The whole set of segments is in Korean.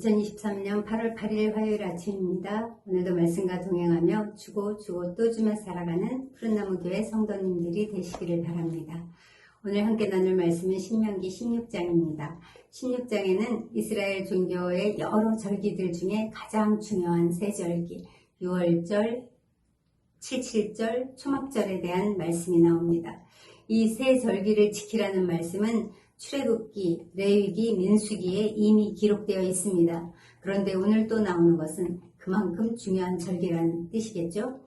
2023년 8월 8일 화요일 아침입니다. 오늘도 말씀과 동행하며 주고 또 주며 살아가는 푸른나무교회 성도님들이 되시기를 바랍니다. 오늘 함께 나눌 말씀은 신명기 16장입니다. 16장에는 이스라엘 종교의 여러 절기들 중에 가장 중요한 세 절기, 6월절, 7.7절, 초막절에 대한 말씀이 나옵니다. 이 세 절기를 지키라는 말씀은 출애굽기, 레위기, 민수기에 이미 기록되어 있습니다. 그런데 오늘 또 나오는 것은 그만큼 중요한 절기라는 뜻이겠죠?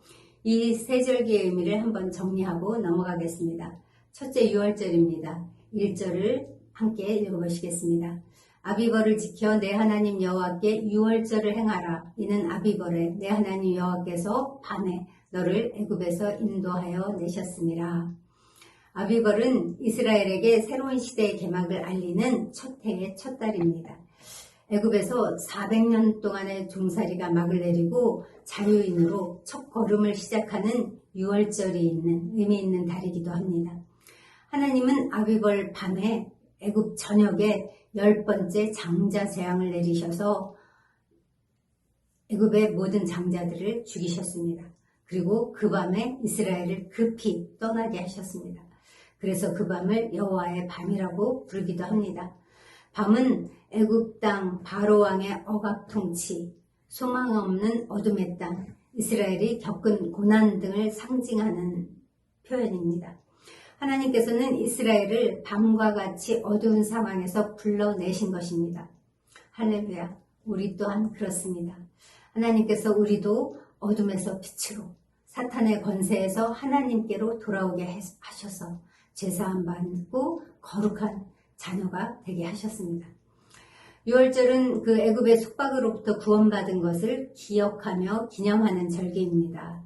이 세 절기의 의미를 한번 정리하고 넘어가겠습니다. 첫째 6월절입니다. 1절을 함께 읽어보시겠습니다. 아비벌을 지켜 내 하나님 여호와께 6월절을 행하라. 이는 아비벌에 내 하나님 여호와께서 밤에 너를 애굽에서 인도하여 내셨음이라. 아비벌은 이스라엘에게 새로운 시대의 개막을 알리는 첫 해의 첫 달입니다. 애굽에서 400년 동안의 종살이가 막을 내리고 자유인으로 첫 걸음을 시작하는 6월절이 있는 의미 있는 달이기도 합니다. 하나님은 아비벌 밤에 애굽 전역에 10번째 장자 재앙을 내리셔서 애굽의 모든 장자들을 죽이셨습니다. 그리고 그 밤에 이스라엘을 급히 떠나게 하셨습니다. 그래서 그 밤을 여호와의 밤이라고 부르기도 합니다. 밤은 애굽 땅 바로 왕의 억압 통치, 소망 없는 어둠의 땅, 이스라엘이 겪은 고난 등을 상징하는 표현입니다. 하나님께서는 이스라엘을 밤과 같이 어두운 상황에서 불러내신 것입니다. 할렐루야. 우리 또한 그렇습니다. 하나님께서 우리도 어둠에서 빛으로, 사탄의 권세에서 하나님께로 돌아오게 하셔서 제사함 받고 거룩한 자녀가 되게 하셨습니다. 6월절은 그 애굽의 속박으로부터 구원받은 것을 기억하며 기념하는 절기입니다.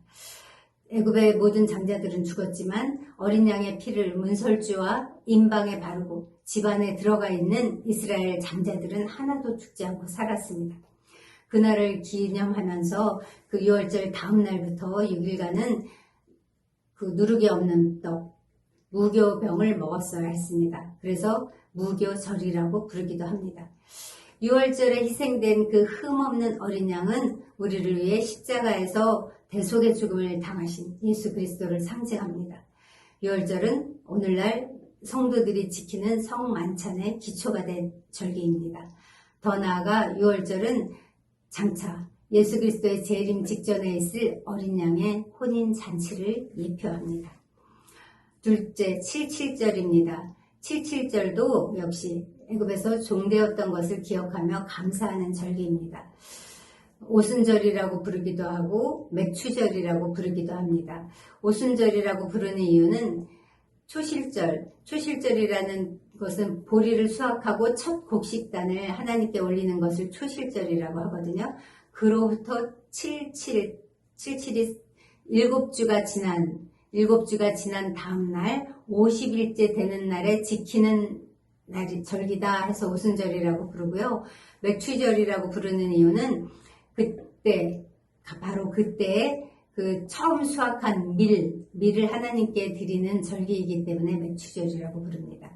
애굽의 모든 장자들은 죽었지만 어린 양의 피를 문설주와 임방에 바르고 집안에 들어가 있는 이스라엘 장자들은 하나도 죽지 않고 살았습니다. 그날을 기념하면서 그 6월절 다음 날부터 6일간은 그 누룩이 없는 떡, 무교병을 먹었어야 했습니다. 그래서 무교절이라고 부르기도 합니다. 6월절에 희생된 그 흠없는 어린 양은 우리를 위해 십자가에서 대속의 죽음을 당하신 예수 그리스도를 상징합니다. 6월절은 오늘날 성도들이 지키는 성만찬의 기초가 된 절기입니다. 더 나아가 6월절은 장차 예수 그리스도의 재림 직전에 있을 어린 양의 혼인 잔치를 예표합니다. 둘째 7.7절입니다. 7.7절도 역시 애굽에서 종되었던 것을 기억하며 감사하는 절기입니다. 오순절이라고 부르기도 하고 맥추절이라고 부르기도 합니다. 오순절이라고 부르는 이유는 초실절이라는 것은 보리를 수확하고 첫 곡식단을 하나님께 올리는 것을 초실절이라고 하거든요. 그로부터 7.7이 7주가 지난 다음 날 50일째 되는 날에 지키는 날이 절기다 해서 오순절이라고 부르고요. 맥추절이라고 부르는 이유는 바로 그때 그 처음 수확한 밀을 하나님께 드리는 절기이기 때문에 맥추절이라고 부릅니다.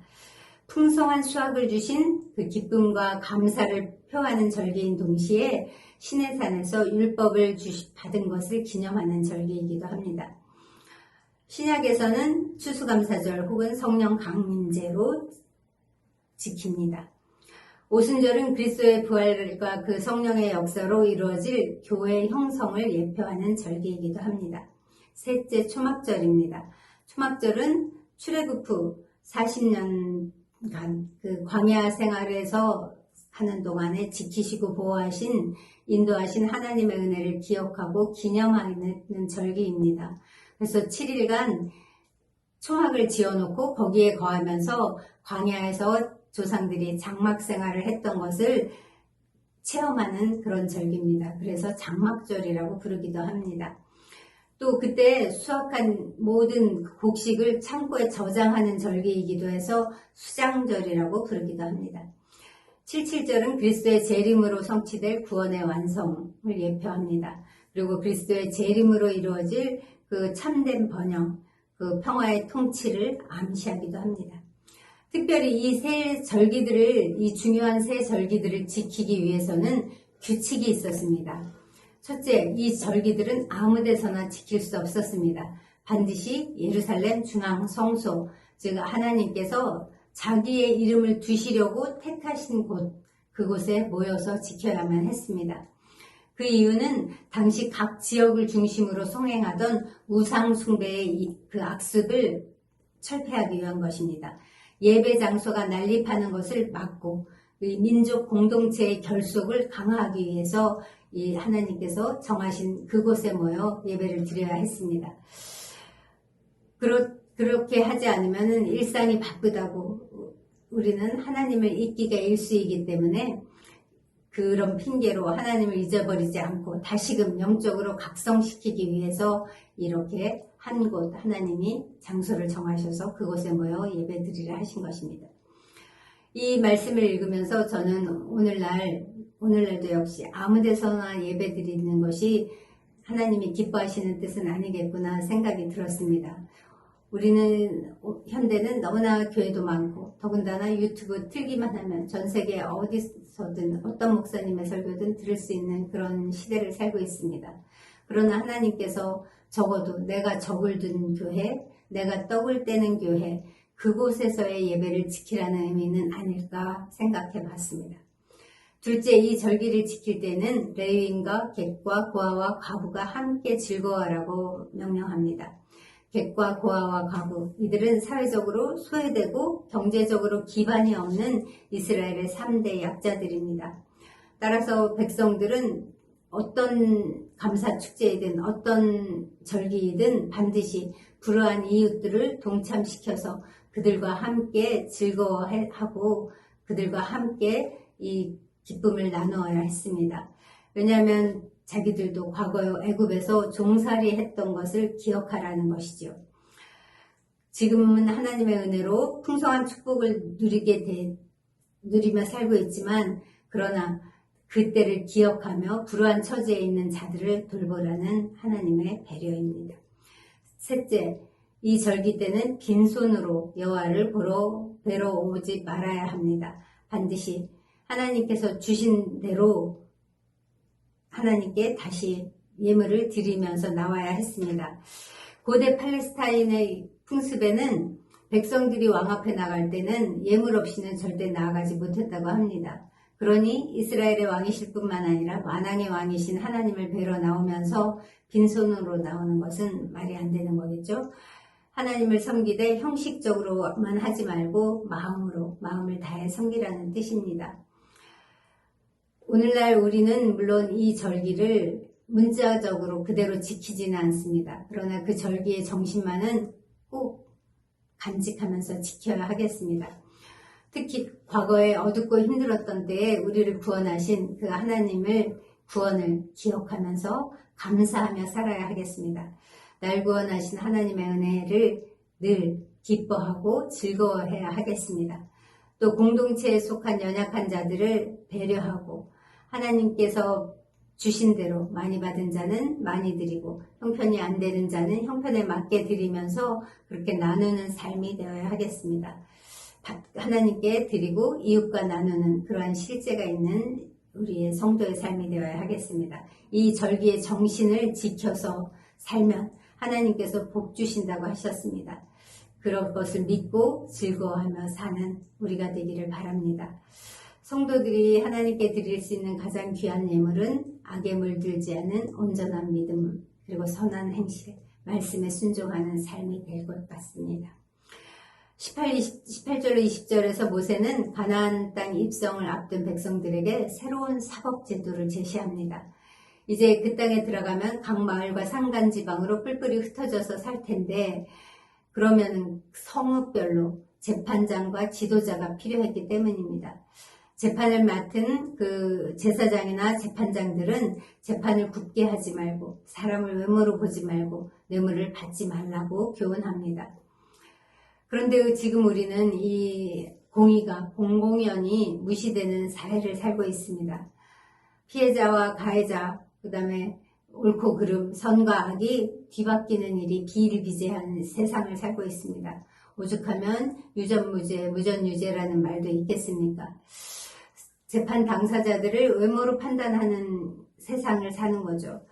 풍성한 수확을 주신 그 기쁨과 감사를 표하는 절기인 동시에 시내산에서 율법을 받은 것을 기념하는 절기이기도 합니다. 신약에서는 추수감사절 혹은 성령 강림제로 지킵니다. 오순절은 그리스도의 부활과 그 성령의 역사로 이루어질 교회 형성을 예표하는 절기이기도 합니다. 셋째 초막절입니다. 초막절은 출애굽 후 40년간 그 광야 생활에서 하는 동안에 지키시고 보호하신 인도하신 하나님의 은혜를 기억하고 기념하는 절기입니다. 그래서 7일간 초막을 지어놓고 거기에 거하면서 광야에서 조상들이 장막 생활을 했던 것을 체험하는 그런 절기입니다. 그래서 장막절이라고 부르기도 합니다. 또 그때 수확한 모든 곡식을 창고에 저장하는 절기이기도 해서 수장절이라고 부르기도 합니다. 7.7절은 그리스도의 재림으로 성취될 구원의 완성을 예표합니다. 그리고 그리스도의 재림으로 이루어질 그 참된 번영, 그 평화의 통치를 암시하기도 합니다. 특별히 이 세 절기들을, 이 중요한 세 절기들을 지키기 위해서는 규칙이 있었습니다. 첫째, 이 절기들은 아무 데서나 지킬 수 없었습니다. 반드시 예루살렘 중앙 성소, 즉 하나님께서 자기의 이름을 두시려고 택하신 곳, 그곳에 모여서 지켜야만 했습니다. 그 이유는 당시 각 지역을 중심으로 성행하던 우상 숭배의 그 악습을 철폐하기 위한 것입니다. 예배 장소가 난립하는 것을 막고 민족 공동체의 결속을 강화하기 위해서 이 하나님께서 정하신 그곳에 모여 예배를 드려야 했습니다. 그렇게 하지 않으면 일상이 바쁘다고 우리는 하나님을 잊기가 일쑤이기 때문에 그런 핑계로 하나님을 잊어버리지 않고 다시금 영적으로 각성시키기 위해서 이렇게 한 곳 하나님이 장소를 정하셔서 그곳에 모여 예배드리라 하신 것입니다. 이 말씀을 읽으면서 저는 오늘날도 역시 아무 데서나 예배드리는 것이 하나님이 기뻐하시는 뜻은 아니겠구나 생각이 들었습니다. 우리는 현대는 너무나 교회도 많고 더군다나 유튜브 틀기만 하면 전 세계 어디서든 어떤 목사님의 설교든 들을 수 있는 그런 시대를 살고 있습니다. 그러나 하나님께서 적어도 내가 적을 둔 교회, 내가 떡을 떼는 교회, 그곳에서의 예배를 지키라는 의미는 아닐까 생각해 봤습니다. 둘째, 이 절기를 지킬 때는 레위인과 객과 고아와 과부가 함께 즐거워하라고 명령합니다. 객과 고아와 과부, 이들은 사회적으로 소외되고 경제적으로 기반이 없는 이스라엘의 3대 약자들입니다. 따라서 백성들은 어떤 감사축제이든 어떤 절기이든 반드시 불우한 이웃들을 동참시켜서 그들과 함께 즐거워하고 그들과 함께 이 기쁨을 나누어야 했습니다. 왜냐하면 자기들도 과거 애굽에서 종살이 했던 것을 기억하라는 것이죠. 지금은 하나님의 은혜로 풍성한 축복을 누리며 살고 있지만 그러나 그때를 기억하며 불우한 처지에 있는 자들을 돌보라는 하나님의 배려입니다. 셋째, 이 절기 때는 빈손으로 여호와를 뵈러 오지 말아야 합니다. 반드시 하나님께서 주신 대로 하나님께 다시 예물을 드리면서 나와야 했습니다. 고대 팔레스타인의 풍습에는 백성들이 왕 앞에 나갈 때는 예물 없이는 절대 나아가지 못했다고 합니다. 그러니 이스라엘의 왕이실 뿐만 아니라 만왕의 왕이신 하나님을 뵈러 나오면서 빈손으로 나오는 것은 말이 안 되는 거겠죠. 하나님을 섬기되 형식적으로만 하지 말고 마음을 다해 섬기라는 뜻입니다. 오늘날 우리는 물론 이 절기를 문자적으로 그대로 지키지는 않습니다. 그러나 그 절기의 정신만은 꼭 간직하면서 지켜야 하겠습니다. 특히 과거에 어둡고 힘들었던 때에 우리를 구원하신 그 하나님을 구원을 기억하면서 감사하며 살아야 하겠습니다. 날 구원하신 하나님의 은혜를 늘 기뻐하고 즐거워해야 하겠습니다. 또 공동체에 속한 연약한 자들을 배려하고 하나님께서 주신 대로 많이 받은 자는 많이 드리고 형편이 안 되는 자는 형편에 맞게 드리면서 그렇게 나누는 삶이 되어야 하겠습니다. 하나님께 드리고 이웃과 나누는 그러한 실제가 있는 우리의 성도의 삶이 되어야 하겠습니다. 이 절기의 정신을 지켜서 살면 하나님께서 복 주신다고 하셨습니다. 그런 것을 믿고 즐거워하며 사는 우리가 되기를 바랍니다. 성도들이 하나님께 드릴 수 있는 가장 귀한 예물은 악에 물들지 않은 온전한 믿음 그리고 선한 행실, 말씀에 순종하는 삶이 될 것 같습니다. 18절로 20절에서 모세는 가나안 땅 입성을 앞둔 백성들에게 새로운 사법 제도를 제시합니다. 이제 그 땅에 들어가면 각 마을과 산간 지방으로 뿔뿔이 흩어져서 살 텐데 그러면 성읍별로 재판장과 지도자가 필요했기 때문입니다. 재판을 맡은 그 제사장이나 재판장들은 재판을 굽게 하지 말고 사람을 외모로 보지 말고 뇌물을 받지 말라고 교훈합니다. 그런데 지금 우리는 이 공의가 공공연히 무시되는 사회를 살고 있습니다. 피해자와 가해자, 그 다음에 옳고 그름, 선과 악이 뒤바뀌는 일이 비일비재한 세상을 살고 있습니다. 오죽하면 유전무죄, 무전유죄라는 말도 있겠습니까? 재판 당사자들을 외모로 판단하는 세상을 사는 거죠.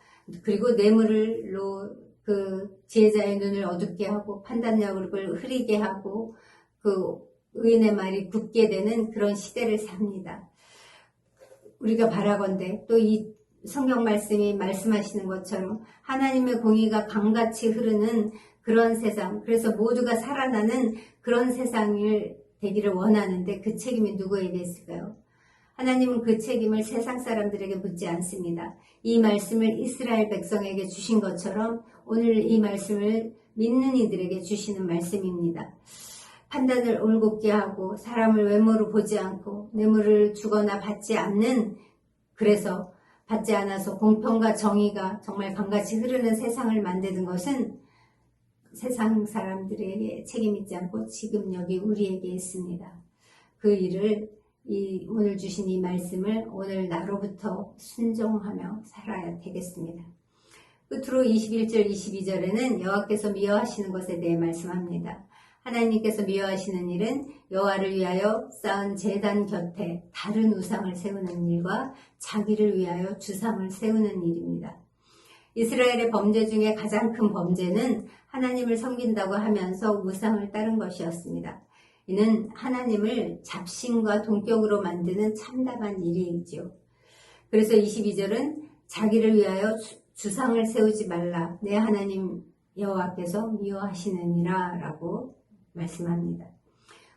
그리고 뇌물로 그 지혜자의 눈을 어둡게 하고 판단력을 흐리게 하고 그 의인의 말이 굳게 되는 그런 시대를 삽니다. 우리가 바라건대 또 이 성경 말씀이 말씀하시는 것처럼 하나님의 공의가 강같이 흐르는 그런 세상, 그래서 모두가 살아나는 그런 세상을 되기를 원하는데 그 책임이 누구에게 있을까요? 하나님은 그 책임을 세상 사람들에게 묻지 않습니다. 이 말씀을 이스라엘 백성에게 주신 것처럼 오늘 이 말씀을 믿는 이들에게 주시는 말씀입니다. 판단을 올곧게 하고 사람을 외모로 보지 않고 뇌물을 주거나 받지 않는, 그래서 받지 않아서 공평과 정의가 정말 강같이 흐르는 세상을 만드는 것은 세상 사람들에게 책임있지 않고 지금 여기 우리에게 있습니다. 그 일을 오늘 주신 이 말씀을 오늘 나로부터 순종하며 살아야 되겠습니다. 끝으로 21절 22절에는 여호와께서 미워하시는 것에 대해 말씀합니다. 하나님께서 미워하시는 일은 여호와를 위하여 쌓은 제단 곁에 다른 우상을 세우는 일과 자기를 위하여 주상을 세우는 일입니다. 이스라엘의 범죄 중에 가장 큰 범죄는 하나님을 섬긴다고 하면서 우상을 따른 것이었습니다. 이는 하나님을 잡신과 동격으로 만드는 참담한 일이지요. 그래서 22절은 자기를 위하여 주상을 세우지 말라, 내 하나님 여호와께서 미워하시느니라 라고 말씀합니다.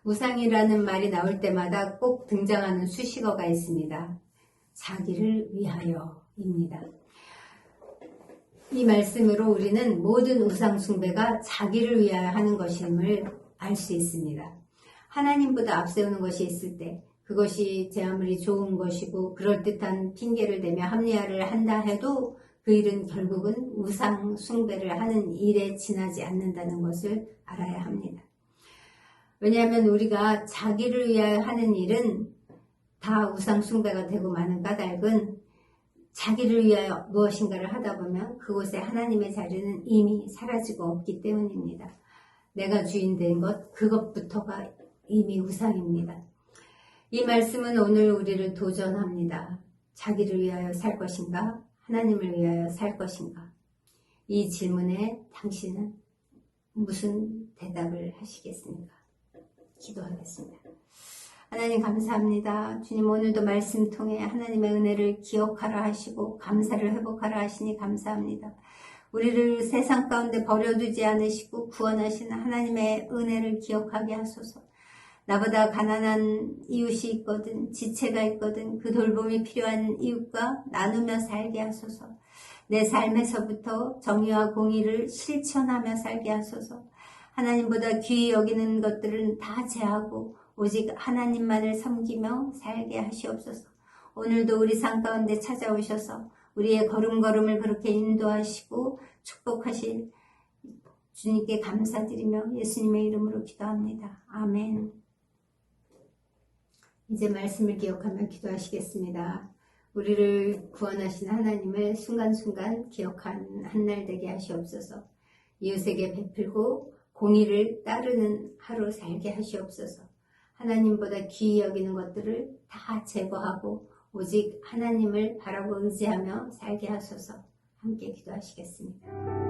우상이라는 말이 나올 때마다 꼭 등장하는 수식어가 있습니다. 자기를 위하여입니다. 이 말씀으로 우리는 모든 우상 숭배가 자기를 위하여 하는 것임을 알 수 있습니다. 하나님보다 앞세우는 것이 있을 때 그것이 제 아무리 좋은 것이고 그럴듯한 핑계를 대며 합리화를 한다 해도 그 일은 결국은 우상 숭배를 하는 일에 지나지 않는다는 것을 알아야 합니다. 왜냐하면 우리가 자기를 위하여 하는 일은 다 우상 숭배가 되고 마는 까닭은 자기를 위하여 무엇인가를 하다 보면 그곳에 하나님의 자리는 이미 사라지고 없기 때문입니다. 내가 주인 된 것, 그것부터가 이미 우상입니다. 이 말씀은 오늘 우리를 도전합니다. 자기를 위하여 살 것인가? 하나님을 위하여 살 것인가? 이 질문에 당신은 무슨 대답을 하시겠습니까? 기도하겠습니다. 하나님 감사합니다. 주님, 오늘도 말씀 통해 하나님의 은혜를 기억하라 하시고 감사를 회복하라 하시니 감사합니다. 우리를 세상 가운데 버려두지 않으시고 구원하시는 하나님의 은혜를 기억하게 하소서. 나보다 가난한 이웃이 있거든, 지체가 있거든 그 돌봄이 필요한 이웃과 나누며 살게 하소서. 내 삶에서부터 정의와 공의를 실천하며 살게 하소서. 하나님보다 귀히 여기는 것들은 다 제하고 오직 하나님만을 섬기며 살게 하시옵소서. 오늘도 우리 삶 가운데 찾아오셔서 우리의 걸음걸음을 그렇게 인도하시고 축복하실 주님께 감사드리며 예수님의 이름으로 기도합니다. 아멘. 이제 말씀을 기억하며 기도하시겠습니다. 우리를 구원하신 하나님을 순간순간 기억한 한날 되게 하시옵소서. 이웃에게 베풀고 공의를 따르는 하루 살게 하시옵소서. 하나님보다 귀히 여기는 것들을 다 제거하고 오직 하나님을 바라고 의지하며 살게 하소서. 함께 기도하시겠습니다.